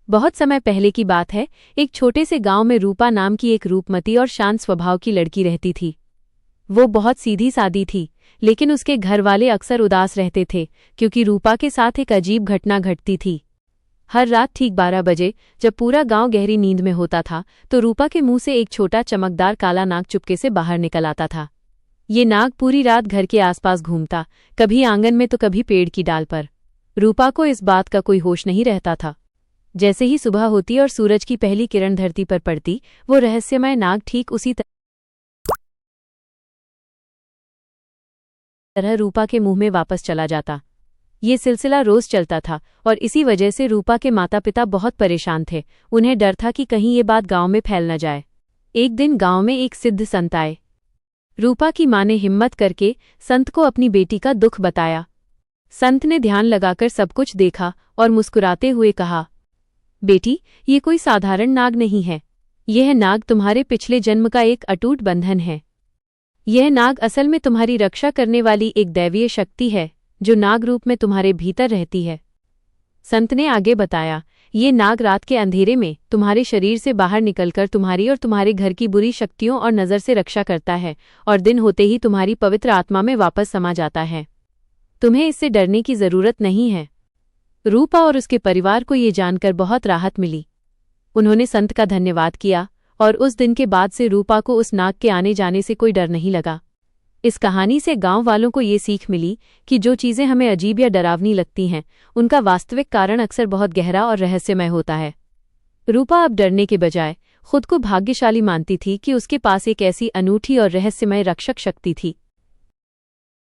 बहुत समय पहले की बात है। एक छोटे से गांव में रूपा नाम की एक रूपमती और शांत स्वभाव की लड़की रहती थी। वो बहुत सीधी सादी थी, लेकिन उसके घर वाले अक्सर उदास रहते थे क्योंकि रूपा के साथ एक अजीब घटना घटती थी। हर रात ठीक 12 बजे जब पूरा गांव गहरी नींद में होता था तो रूपा के मुंह से एक छोटा चमकदार काला नाग चुपके से बाहर निकल आता था। ये नाग पूरी रात घर के आसपास घूमता, कभी आंगन में तो कभी पेड़ की डाल पर। रूपा को इस बात का कोई होश नहीं रहता था। जैसे ही सुबह होती और सूरज की पहली किरण धरती पर पड़ती, वो रहस्यमय नाग ठीक उसी तरह रूपा के मुंह में वापस चला जाता। ये सिलसिला रोज चलता था और इसी वजह से रूपा के माता पिता बहुत परेशान थे। उन्हें डर था कि कहीं ये बात गांव में फैल न जाए। एक दिन गांव में एक सिद्ध संत आए। रूपा की मां ने हिम्मत करके संत को अपनी बेटी का दुख बताया। संत ने ध्यान लगाकर सब कुछ देखा और मुस्कुराते हुए कहा, बेटी, ये कोई साधारण नाग नहीं है। यह नाग तुम्हारे पिछले जन्म का एक अटूट बंधन है। यह नाग असल में तुम्हारी रक्षा करने वाली एक दैवीय शक्ति है जो नाग रूप में तुम्हारे भीतर रहती है। संत ने आगे बताया, ये नाग रात के अंधेरे में तुम्हारे शरीर से बाहर निकलकर तुम्हारी और तुम्हारे घर की बुरी शक्तियों और नज़र से रक्षा करता है और दिन होते ही तुम्हारी पवित्र आत्मा में वापस समा जाता है। तुम्हें इससे डरने की जरूरत नहीं है। रूपा और उसके परिवार को ये जानकर बहुत राहत मिली। उन्होंने संत का धन्यवाद किया और उस दिन के बाद से रूपा को उस नाग के आने जाने से कोई डर नहीं लगा। इस कहानी से गांव वालों को ये सीख मिली कि जो चीज़ें हमें अजीब या डरावनी लगती हैं, उनका वास्तविक कारण अक्सर बहुत गहरा और रहस्यमय होता है। रूपा अब डरने के बजाय खुद को भाग्यशाली मानती थी कि उसके पास एक ऐसी अनूठी और रहस्यमय रक्षक शक्ति थी